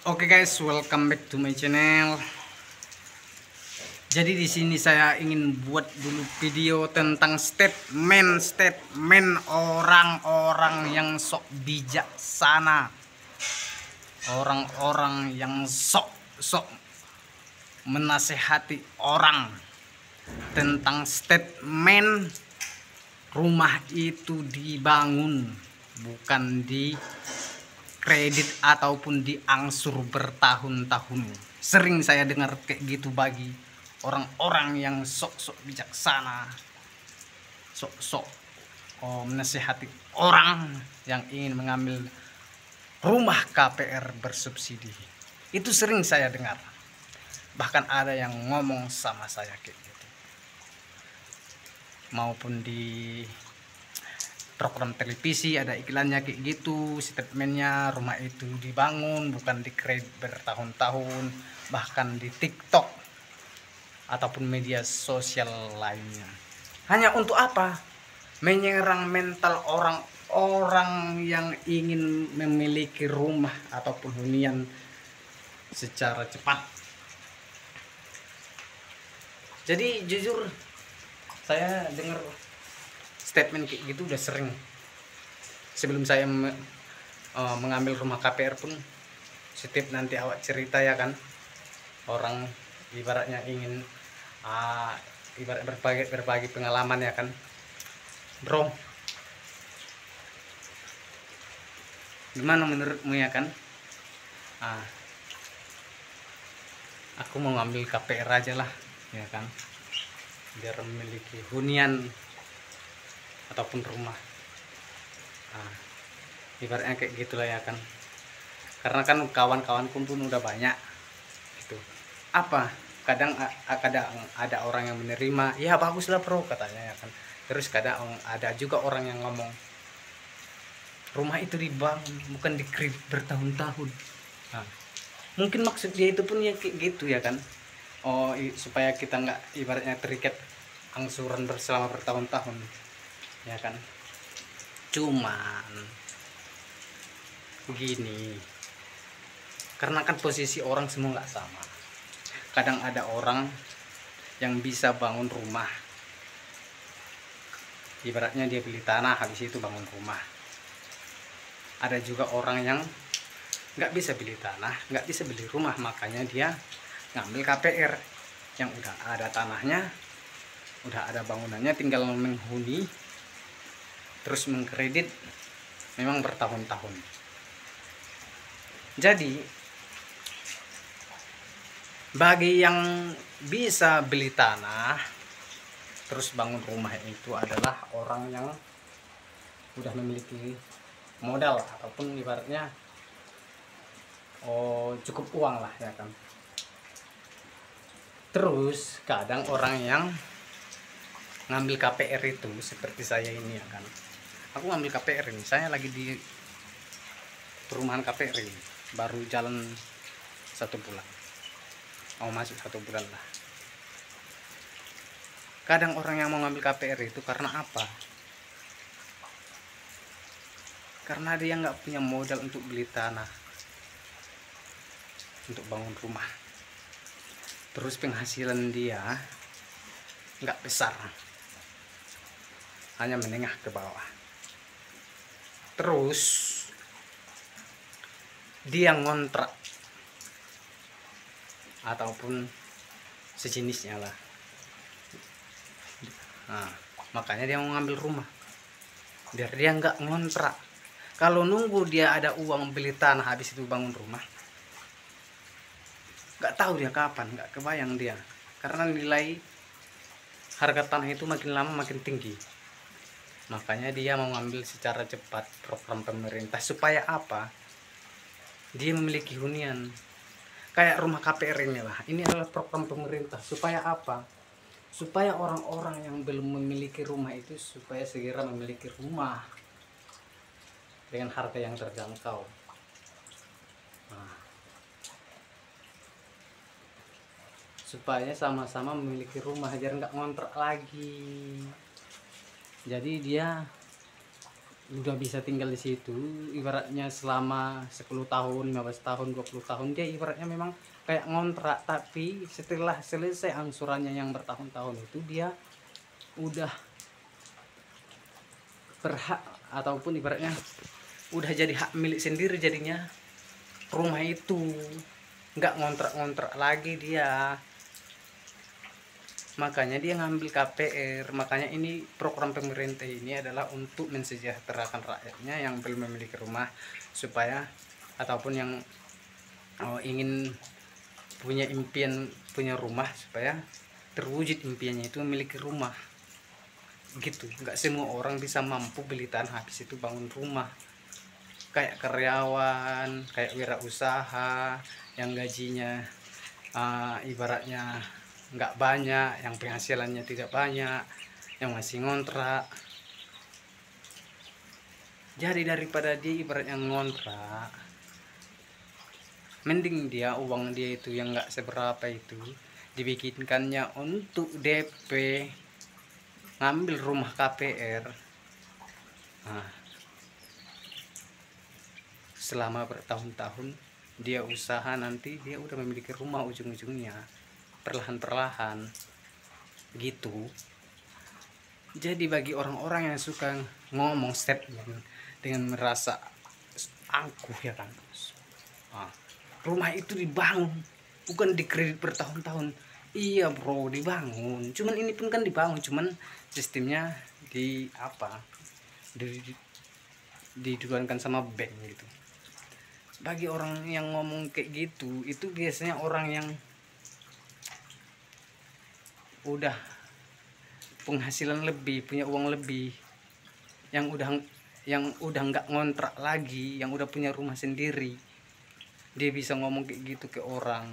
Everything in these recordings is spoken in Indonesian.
Oke guys, welcome back to my channel. Jadi di sini saya ingin buat dulu video tentang statement orang-orang yang sok bijaksana, orang-orang yang sok menasehati orang tentang statement rumah itu dibangun bukan di kredit ataupun diangsur bertahun-tahun. Sering saya dengar kayak gitu bagi orang-orang yang sok-sok bijaksana, sok-sok menasihati orang yang ingin mengambil rumah KPR bersubsidi. Itu sering saya dengar. Bahkan ada yang ngomong sama saya kayak gitu. Maupun di program televisi ada iklannya kayak gitu, statementnya rumah itu dibangun bukan di kredit bertahun-tahun, bahkan di TikTok ataupun media sosial lainnya. Hanya untuk apa? Menyerang mental orang-orang yang ingin memiliki rumah ataupun hunian secara cepat. Jadi jujur saya dengar statement kayak gitu udah sering. Sebelum saya mengambil rumah KPR pun setiap nanti awak cerita ya kan, orang ibaratnya ingin ibarat berbagi pengalaman ya kan, bro, gimana menurutmu ya kan, aku mau ngambil KPR aja lah ya kan, biar memiliki hunian ataupun rumah. Ibaratnya kayak gitulah ya kan, karena kan kawan-kawanku pun udah banyak itu. Apa kadang ada orang yang menerima, ya baguslah bro katanya ya kan. Terus kadang ada juga orang yang ngomong rumah itu dibangun bukan di kredit bertahun-tahun. Mungkin maksud dia itu pun ya kayak gitu ya kan, supaya kita nggak ibaratnya terikat angsuran selama bertahun-tahun ya kan. Cuman begini, karena kan posisi orang semua nggak sama. Kadang ada orang yang bisa bangun rumah, ibaratnya dia beli tanah habis itu bangun rumah. Ada juga orang yang nggak bisa beli tanah, nggak bisa beli rumah, makanya dia ngambil KPR yang udah ada tanahnya, udah ada bangunannya, tinggal menghuni terus mengkredit memang bertahun-tahun. Jadi bagi yang bisa beli tanah terus bangun rumah itu adalah orang yang udah memiliki modal ataupun ibaratnya cukup uang lah ya kan. Terus kadang orang yang ngambil KPR itu seperti saya ini ya kan, aku ngambil KPR ini, saya lagi di perumahan KPR ini baru jalan 1 bulan, mau masuk 1 bulan lah. Kadang orang yang mau ngambil KPR itu karena apa? Karena dia nggak punya modal untuk beli tanah, untuk bangun rumah. Terus penghasilan dia nggak besar, hanya menengah ke bawah. Terus dia ngontrak ataupun sejenisnya lah. Makanya dia mau ngambil rumah biar dia nggak ngontrak. Kalau nunggu dia ada uang beli tanah habis itu bangun rumah, nggak tahu dia kapan, nggak kebayang dia, karena nilai harga tanah itu makin lama makin tinggi. Makanya dia mau ngambil secara cepat program pemerintah supaya apa? Dia memiliki hunian kayak rumah KPR ini lah. Ini adalah program pemerintah supaya apa? Supaya orang-orang yang belum memiliki rumah itu supaya segera memiliki rumah dengan harga yang terjangkau. Supaya sama-sama memiliki rumah agar nggak ngontrak lagi. Jadi dia udah bisa tinggal di situ ibaratnya selama 10 tahun, 15 tahun, 20 tahun, dia ibaratnya memang kayak ngontrak, tapi setelah selesai angsurannya yang bertahun-tahun itu dia udah berhak, ataupun ibaratnya udah jadi hak milik sendiri jadinya rumah itu, nggak ngontrak-ngontrak lagi dia. Makanya dia ngambil KPR. Makanya ini program pemerintah ini adalah untuk mensejahterakan rakyatnya yang belum memiliki rumah, supaya ataupun yang ingin punya impian punya rumah, supaya terwujud impiannya itu memiliki rumah gitu. Nggak semua orang bisa mampu beli tanah habis itu bangun rumah. Kayak karyawan, kayak wirausaha yang gajinya ibaratnya nggak banyak, yang penghasilannya tidak banyak, yang masih ngontrak. Jadi daripada dia ibaratnya ngontrak, mending dia uang dia itu yang nggak seberapa itu dibikinkannya untuk DP, ngambil rumah KPR. Nah, selama bertahun-tahun dia usaha, nanti dia udah memiliki rumah ujung-ujungnya, perlahan-perlahan gitu. Jadi bagi orang-orang yang suka ngomong statement dengan merasa angkuh ya kan, rumah itu dibangun bukan dikredit bertahun-tahun. Iya bro, dibangun, cuman ini pun kan dibangun, cuman sistemnya di apa, didudukankan sama bank gitu. Bagi orang yang ngomong kayak gitu, itu biasanya orang yang udah penghasilan lebih, punya uang lebih, yang udah nggak ngontrak lagi, yang udah punya rumah sendiri. Dia bisa ngomong kayak gitu ke orang,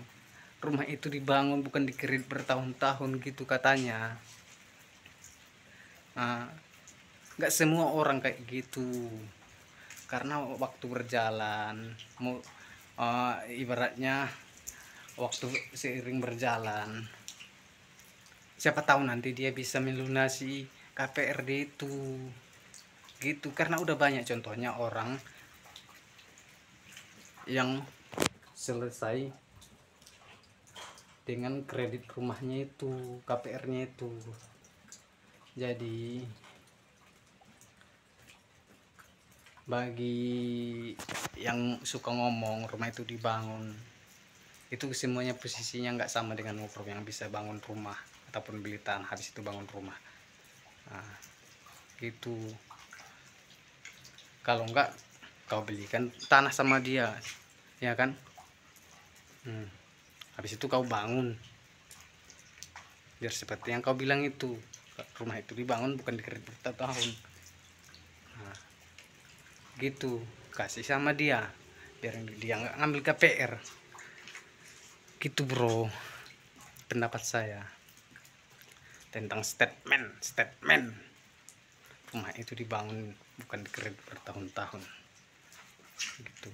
rumah itu dibangun bukan dikredit bertahun-tahun gitu katanya. Nah, nggak semua orang kayak gitu, karena waktu berjalan, ibaratnya waktu seiring berjalan, siapa tahu nanti dia bisa melunasi KPRD itu gitu. Karena udah banyak contohnya orang yang selesai dengan kredit rumahnya itu, KPR-nya itu. Jadi bagi yang suka ngomong rumah itu dibangun, itu semuanya posisinya nggak sama dengan Mufrok yang bisa bangun rumah ataupun beli tanah habis itu bangun rumah. Nah, gitu. Kalau enggak, kau belikan tanah sama dia, ya kan? Habis itu kau bangun, biar seperti yang kau bilang itu, rumah itu dibangun bukan dikredit bertahun-tahun. Nah, gitu, kasih sama dia biar dia nggak ngambil KPR gitu bro, pendapat saya tentang statement rumah itu dibangun bukan dikredit bertahun-tahun gitu.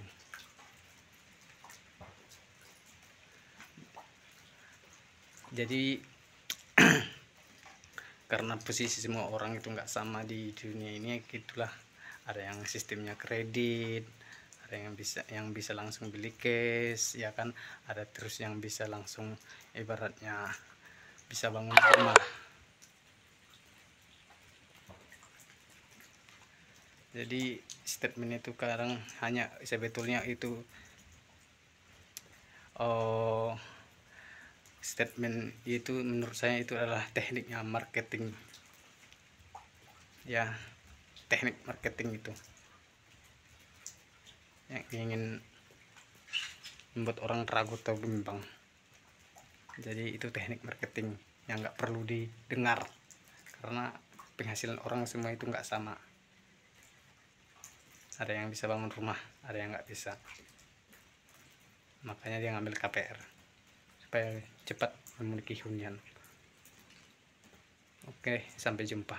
Jadi karena posisi semua orang itu nggak sama di dunia ini, gitulah. Ada yang sistemnya kredit, ada yang bisa langsung beli cash, ya kan? Ada terus yang bisa langsung ibaratnya bisa bangun rumah. Jadi statement itu sekarang hanya sebetulnya itu statement itu menurut saya itu adalah tekniknya marketing, ya, teknik marketing itu yang ingin membuat orang ragu atau bimbang. Jadi itu teknik marketing yang nggak perlu didengar, karena penghasilan orang semua itu nggak sama. Ada yang bisa bangun rumah, ada yang nggak bisa. Makanya dia ngambil KPR supaya cepat memiliki hunian. Oke, sampai jumpa.